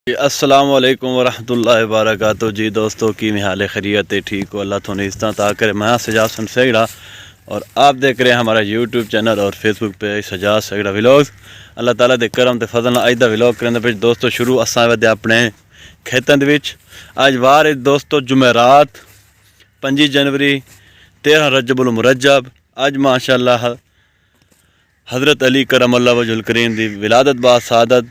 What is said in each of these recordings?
السلام علیکم ورحمۃ اللہ وبرکاتہ جی دوستو کی حال خیریت ہے ٹھیک ہو اللہ تو اس طرح تا کرے میں سجاد حسن سیگڑا اور آپ دیکھ رہے ہیں ہمارا یوٹیوب چینل اور فیس بک پہ سجاد سیگڑا ولاگز اللہ تعالیٰ دے کرم تے فضل اج دا ولاگ کرنے پہ دوستو شروع اساں ودے اپنے کھیتاں دے وچ اج وار دوستو جمعرات 5 جنوری 13 رجب المرجب اج ماشاءاللہ حضرت علی کرم اللہ وجہ الکریم دی ولادت با سعادت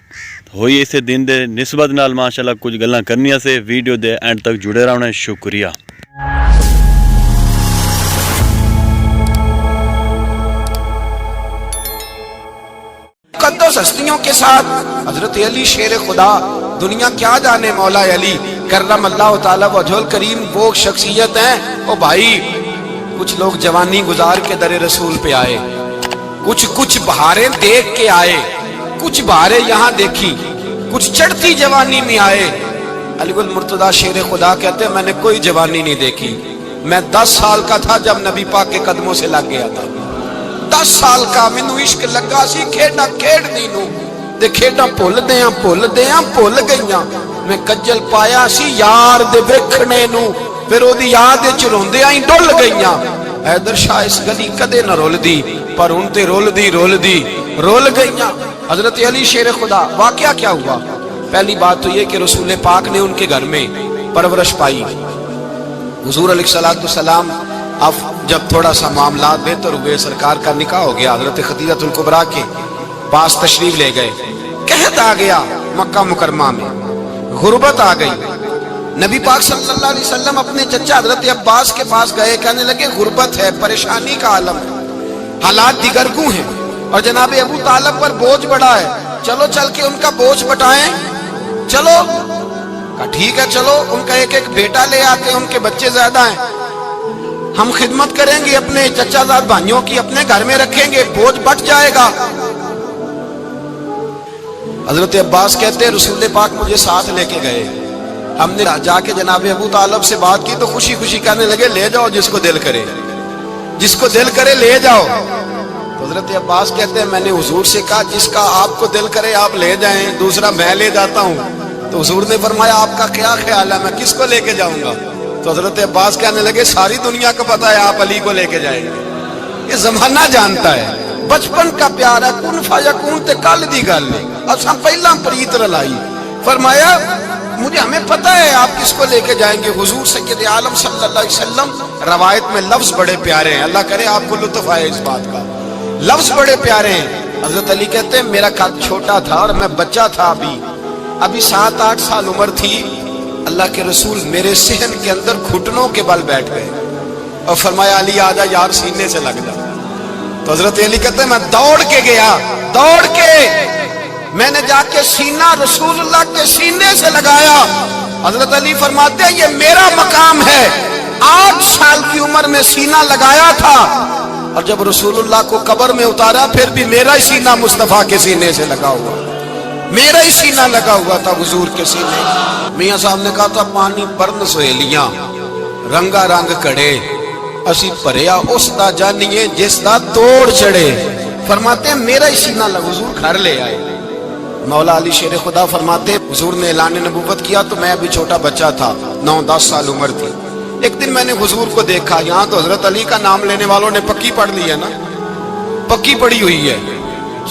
ہوئی اسے دن دے نسبت نال ماشاءاللہ کچھ گلاں کرنیاں سے ویڈیو دے اینڈ تک جڑے رہنا شکریہ۔ مقدس ہستیوں کے ساتھ حضرت علی شیر خدا، دنیا کیا جانے مولا علی کرم اللہ تعالی وجہ الکریم وہ شخصیت ہیں۔ او بھائی کچھ لوگ جوانی گزار کے در رسول پہ آئے، کچھ بہاریں دیکھ کے آئے، کچھ بہاریں یہاں دیکھی، کچھ چڑھتی جوانی میں آئے۔ علی گل مرتضیٰ شیر خدا کہتے ہیں میں نے کوئی جوانی نہیں دیکھی، میں 10 سال کا تھا جب نبی پاک کے قدموں سے لگ گیا تھا۔ 10 سال کا مینوں عشق لگا سی، کھیڈاں کھیڈ دی نوں تے کھیڈاں بھول گئیاں، میں کجل پایا سی یار دے ویکھنے نوں، پھر او دی یاد وچ روندیاں ہی ڈل گئیاں۔ حیدر شاہ اس گلی کدے نہ رول دی پر ان تے رول گئیاں۔ حضرت علی شیر خدا واقعہ کیا ہوا؟ پہلی بات تو یہ کہ رسول پاک نے ان کے گھر میں پرورش پائی۔ حضور علیہ السلام اب جب تھوڑا سا معاملات بہتر ہوئے، سرکار کا نکاح ہو گیا، حضرت خدیجہ الکبریٰ کے پاس تشریف لے گئے۔ قحط آ گیا مکہ مکرمہ میں، غربت آ گئی۔ نبی پاک صلی اللہ علیہ وسلم اپنے چچا حضرت عباس کے پاس گئے، کہنے لگے غربت ہے، پریشانی کا عالم ہے، حالات دیگر کو ہیں اور جناب ابو طالب پر بوجھ بڑا ہے، چلو چل کے ان کا بوجھ بٹائیں۔ چلو کہا ٹھیک ہے، چلو ان کا ایک بیٹا لے آتے ہیں، ان کے بچے زیادہ ہیں، ہم خدمت کریں گے اپنے چچا زاد بھائیوں کی، اپنے گھر میں رکھیں گے، بوجھ بٹ جائے گا۔ حضرت عباس کہتے ہیں رسول پاک مجھے ساتھ لے کے گئے، ہم نے جا کے جناب ابو طالب سے بات کی تو خوشی خوشی کہنے لگے لے جاؤ جس کو دل کرے لے جاؤ۔ حضرت عباس کہتے ہیں میں نے حضور سے کہا جس کا آپ کو دل کرے آپ لے جائیں، دوسرا میں لے جاتا ہوں۔ تو حضور نے فرمایا آپ کا کیا خیال ہے، میں کس کو لے کے جاؤں گا؟ تو حضرت عباس کہنے لگے ساری دنیا کو پتا ہے آپ علی کو لے کے جائیں گے، یہ زمانہ جانتا ہے، بچپن کا پیار ہے، کن فیکون تے کل دی گل ہے، اساں پہلا پریت رلائی۔ فرمایا ہمیں پتہ ہے آپ کس کو لے کے جائیں گے، حضور سید عالم صلی اللہ علیہ وسلم۔ روایت میں لفظ بڑے پیارے ہیں، اللہ کرے آپ کو لطف آئے اس بات کا، لفظ بڑے پیارے ہیں۔ حضرت علی کہتے ہیں میرا قد چھوٹا تھا اور میں بچہ تھا، ابھی 7-8 سال عمر تھی، اللہ کے رسول میرے صحن کے اندر گھٹنوں کے بل بیٹھ گئے اور فرمایا علی آجا یار سینے سے لگ جا۔ تو حضرت علی کہتے ہیں میں دوڑ کے گیا، میں نے جا کے سینہ رسول اللہ کے سینے سے لگایا۔ حضرت علی فرماتے ہیں یہ میرا مقام ہے، 8 سال کی عمر میں سینہ لگایا تھا اور جب رسول اللہ کو قبر میں اتارا پھر بھی میرا ہی سینہ مصطفیٰ کے سینے سے لگا ہوا، میرا ہی سینہ لگا ہوا تھا حضور کے سینے۔ میاں صاحب نے کہا تھا پانی برن سہیلیاں رنگا رنگ کڑے، اسی پریا اس دا جانیے جس دا توڑ چڑھے۔ فرماتے ہیں میرا ہی سینہ لگا، حضور گھر لے آئے۔ مولا علی شیر خدا فرماتے حضور نے اعلان نبوت کیا تو میں ابھی چھوٹا بچہ تھا، 9-10 سال عمر تھی۔ ایک دن میں نے حضور کو دیکھا، یہاں تو حضرت علی کا نام لینے والوں نے پکی پڑھ لی ہے نا، پکی پڑھی ہوئی ہے،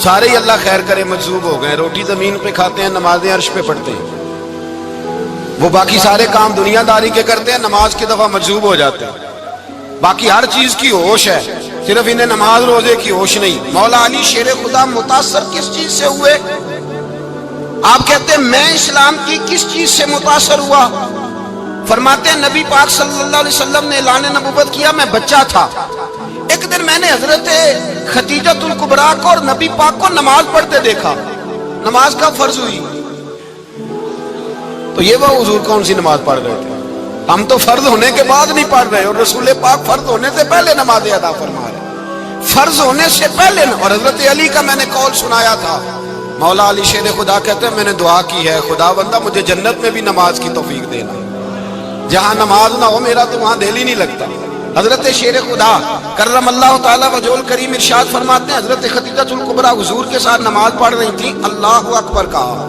سارے ہی اللہ خیر کرے مجذوب ہو گئے، روٹی زمین پہ کھاتے ہیں، نمازیں عرش پہ پڑھتے ہیں، وہ باقی سارے کام دنیا داری کے کرتے ہیں، نماز کی دفعہ مجذوب ہو جاتے ہیں، باقی ہر چیز کی ہوش ہے، صرف انہیں نماز روزے کی ہوش نہیں۔ مولا علی شیر خدا متاثر کس چیز سے ہوئے؟ آپ کہتے ہیں میں اسلام کی کس چیز سے متاثر ہوا؟ فرماتے ہیں نبی پاک صلی اللہ علیہ وسلم نے اعلان نبوت کیا، میں بچہ تھا، ایک دن میں نے حضرت خدیجہ الکبریٰ کو اور نبی پاک کو نماز پڑھتے دیکھا۔ نماز کا فرض ہوئی تو یہ وہ حضور کون سی نماز پڑھ رہے تھے؟ ہم تو فرض ہونے کے بعد نہیں پڑھ رہے، اور رسول پاک فرض ہونے سے پہلے نماز ادا فرما رہے، فرض ہونے سے پہلے۔ اور حضرت علی کا میں نے قول سنایا تھا، مولا علی شیر خدا کہتے ہیں میں نے دعا کی ہے خدا بندہ مجھے جنت میں بھی نماز کی توفیق دینا، جہاں نماز نہ ہو میرا تو وہاں دل ہی نہیں لگتا۔ حضرت شیر خدا کرم اللہ تعالیٰ وجہ الکریم ارشاد فرماتے ہیں حضرت خدیجہ الکبریٰ حضور کے ساتھ نماز پڑھ رہی تھی، اللہ اکبر کہا،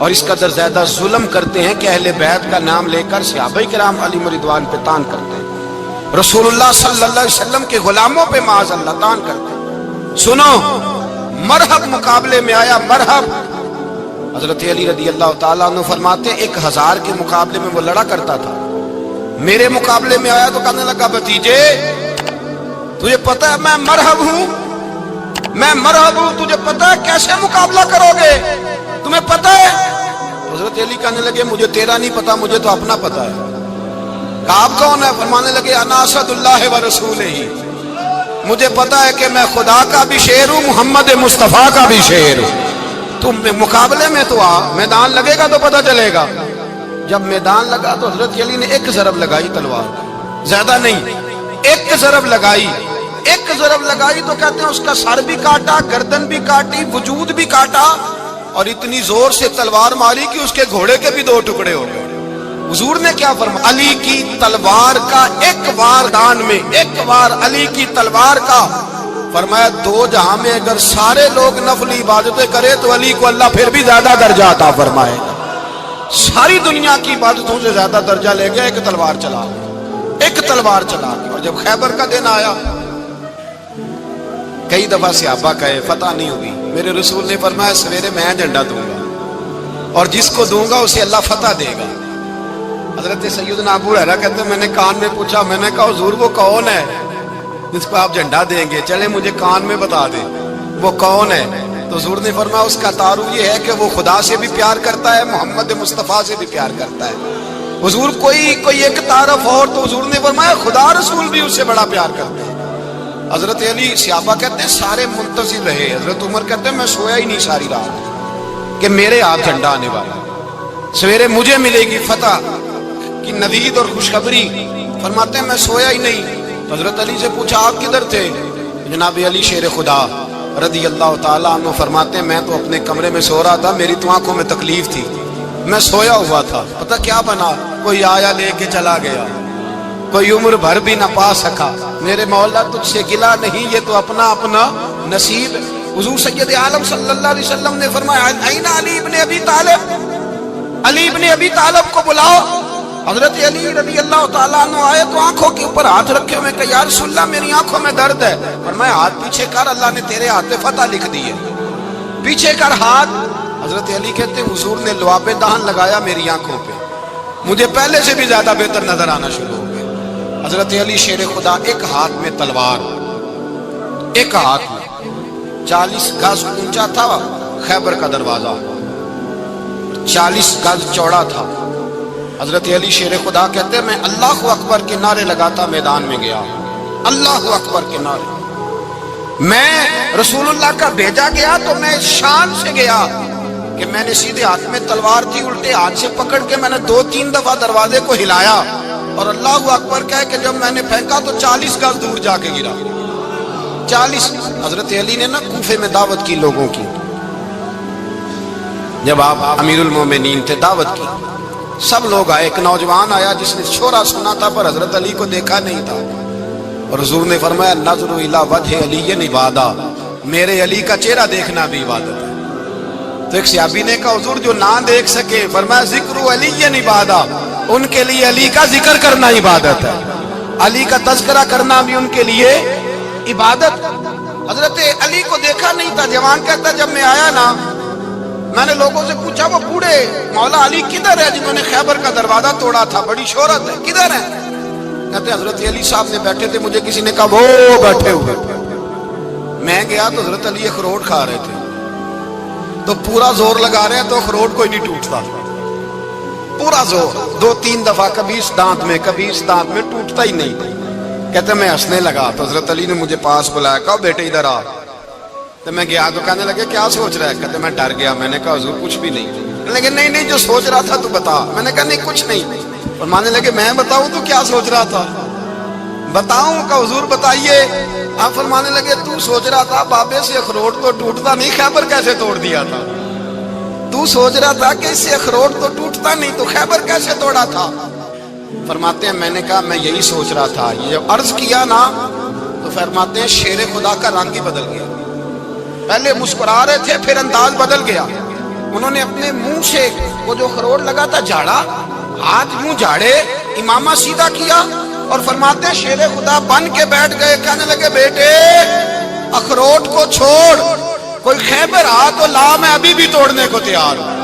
اور اس قدر زیادہ ظلم کرتے ہیں کہ اہل بیت کا نام لے کر صحابہ کرام علی رضوان پہ تان کرتے ہیں، رسول اللہ صلی اللہ علیہ وسلم کے غلاموں پہ معاذ اللہ تان کرتے ہیں۔ سنو، مرحب مقابلے میں آیا، مرحب۔ حضرت علی رضی اللہ تعالیٰ عنہ فرماتے 1000 کے مقابلے میں وہ لڑا کرتا تھا، میرے مقابلے میں آیا تو کہنے لگا بھتیجے تجھے پتہ ہے میں مرحب ہوں، میں مرحب ہوں، تجھے پتہ ہے کیسے مقابلہ کرو گے، تمہیں پتہ ہے؟ حضرت علی کہنے لگے مجھے تیرا نہیں پتا، مجھے تو اپنا پتا ہے۔ کہا آپ کون ہے؟ فرمانے لگے انا اسد اللہ و رسولہ، مجھے پتا ہے کہ میں خدا کا بھی شیر ہوں، محمد مصطفیٰ کا بھی شیر ہوں۔ تم مقابلے میں تو آ، میدان لگے گا تو پتہ چلے گا۔ جب میدان لگا تو حضرت علی نے ایک ضرب لگائی تلوار، زیادہ نہیں، ایک ضرب لگائی، ایک ضرب لگائی تو کہتے ہیں اس کا سر بھی کاٹا، گردن بھی کاٹی، وجود بھی کاٹا، اور اتنی زور سے تلوار ماری کہ اس کے گھوڑے کے بھی 2 ٹکڑے ہو گئے۔ حضور نے کیا فرمایا؟ علی کی تلوار کا ایک وار دان میں، ایک وار علی کی تلوار کا، فرمایا 2 جہاں میں اگر سارے لوگ نفل عبادتیں کرے تو علی کو اللہ پھر بھی زیادہ درجہ عطا فرمائے گا۔ ساری دنیا کی عبادتوں سے زیادہ درجہ لے گیا، ایک تلوار چلا، ایک تلوار چلا۔ اور جب خیبر کا دن آیا، کئی دفعہ صحابہ کہے فتح نہیں ہوئی، میرے رسول نے فرمایا سویرے میں جھنڈا دوں گا اور جس کو دوں گا اسے اللہ فتح دے گا۔ حضرت سیدنا ابو ہریرہ کہتے ہیں میں نے کان میں پوچھا، میں نے کہا حضور وہ کون ہے جس کو آپ جھنڈا دیں گے؟ چلے مجھے کان میں بتا دیں وہ کون ہے۔ تو حضور نے فرمایا اس کا تعارف یہ ہے کہ وہ خدا سے بھی پیار کرتا ہے، محمد مصطفیٰ سے بھی پیار کرتا ہے۔ حضور کوئی ایک تعارف اور، تو حضور نے فرمایا خدا رسول بھی اس سے بڑا پیار کرتے ہیں۔ حضرت علی، صحابہ کہتے ہیں سارے منتظر رہے، حضرت عمر کہتے ہیں میں سویا ہی نہیں ساری رات کہ میرے ہاتھ جھنڈا آنے والا، سویرے مجھے ملے گی فتح کی نوید اور خوشخبری۔ فرماتے ہیں میں سویا ہی نہیں۔ تو حضرت علی سے پوچھا آپ کدھر تھے؟ جناب علی شیر خدا رضی اللہ تعالیٰ عنہ فرماتے ہیں میں تو اپنے کمرے میں سو رہا تھا، میری تو آنکھوں میں تکلیف تھی، میں سویا ہوا تھا، پتہ کیا بنا؟ کوئی آیا لے کے چلا گیا، کوئی عمر بھر بھی نہ پا سکا۔ میرے مولا تجھ سے گلہ نہیں، یہ تو اپنا اپنا نصیب۔ حضور سید عالم صلی اللہ علیہ وسلم نے فرمایا این علی ابن ابی طالب، علی ابن ابی طالب کو بلاؤ۔ حضرت علی رضی اللہ تعالیٰ عنہ آئے تو آنکھوں کے اوپر ہاتھ رکھے ہوئے کہ یا رسول اللہ میری آنکھوں میں درد ہے۔ فرمایا ہاتھ پیچھے کر، اللہ نے تیرے ہاتھ پہ فتح لکھ دی ہے، پیچھے کر ہاتھ۔ حضرت علی کہتے ہیں حضور نے لعاب دہن لگایا میری آنکھوں پہ، مجھے پہلے سے بھی زیادہ بہتر نظر آنا شروع ہو گیا۔ حضرت علی شیر خدا، ایک ہاتھ میں تلوار، ایک ہاتھ میں 40 گز اونچا تھا خیبر کا دروازہ، 40 گز چوڑا تھا۔ حضرت علی شیر خدا کہتے ہیں میں اللہ اکبر کے نعرے لگاتا میدان میں گیا، اللہ اکبر کے نعرے۔ میں رسول اللہ کا بھیجا گیا تو میں شان سے گیا کہ میں نے سیدھے ہاتھ میں تلوار تھی، الٹے ہاتھ سے پکڑ کے میں نے 2-3 دفعہ دروازے کو ہلایا اور اللہ اکبر کہہ کہ جب میں نے پھینکا تو 40 گز دور جا کے گرا، 40۔ حضرت علی نے نا کوفے میں دعوت کی لوگوں کی، جب آپ امیر المومنین تھے دعوت کی، سب لوگ آئے۔ ایک نوجوان آیا جس نے شورا سنا تھا پر حضرت علی کو دیکھا نہیں تھا، اور حضور نے فرمایا نظر الی وجہ علی عبادہ، میرے علی کا چہرہ دیکھنا بھی عبادت ہے۔ تو ایک صحابی نے کہا حضور جو نہ دیکھ سکے، فرمایا ذکر علی عبادہ، ان کے لیے علی کا ذکر کرنا عبادت ہے، علی کا تذکرہ کرنا بھی ان کے لیے عبادت۔ حضرت علی کو دیکھا نہیں تھا، جوان کہتا جب میں آیا نا میں نے لوگوں سے پوچھا وہ بوڑھے مولا علی کدھر ہے جنہوں نے خیبر کا دروازہ توڑا تھا، بڑی شہرت ہے، کدھر ہے؟ کہتے حضرت علی صاحب نے بیٹھے تھے، مجھے کسی نے کہا وہ بیٹھے ہوئے۔ میں گیا تو حضرت علی اخروٹ کھا رہے تھے، تو پورا زور لگا رہے ہیں تو اخروٹ کوئی نہیں ٹوٹتا، پورا زور 2-3 دفعہ، کبھی اس دانت میں کبھی اس دانت میں، ٹوٹتا ہی نہیں۔ کہتے میں ہنسنے لگا تو حضرت علی نے مجھے پاس بلایا، کہا بیٹے ادھر آ۔ تو میں گیا تو کہنے لگے کیا سوچ رہا ہے؟ کہتے میں ڈر گیا۔ میں نے کہا حضور کچھ بھی نہیں۔ لیکن نہیں جو سوچ رہا تھا تو بتا۔ میں نے کہا نہیں کچھ نہیں۔ فرمانے لگے میں بتاؤں تو کیا سوچ رہا تھا؟ بتاؤں؟ کہ حضور بتائیے۔ آپ فرمانے لگے تو سوچ رہا تھا بابے سے اخروٹ تو ٹوٹتا نہیں، خیبر کیسے توڑ دیا تھا؟ تو سوچ رہا تھا کہ اس سے اخروٹ تو ٹوٹتا نہیں تو خیبر کیسے توڑا تھا؟ فرماتے ہیں میں نے کہا میں یہی سوچ رہا تھا۔ یہ عرض کیا نا تو فرماتے ہیں شیر خدا کا رنگ ہی بدل گیا، پہلے مسکرا رہے تھے پھر انداز بدل گیا۔ انہوں نے اپنے منہ سے وہ جو اخروٹ لگا تھا جھاڑا، ہاتھ یوں جھاڑے، امامہ سیدھا کیا اور فرماتے ہیں شیر خدا بن کے بیٹھ گئے، کہنے لگے بیٹے اخروٹ کو چھوڑ، کوئی خیبر آ تو لا، میں ابھی بھی توڑنے کو تیار ہوں۔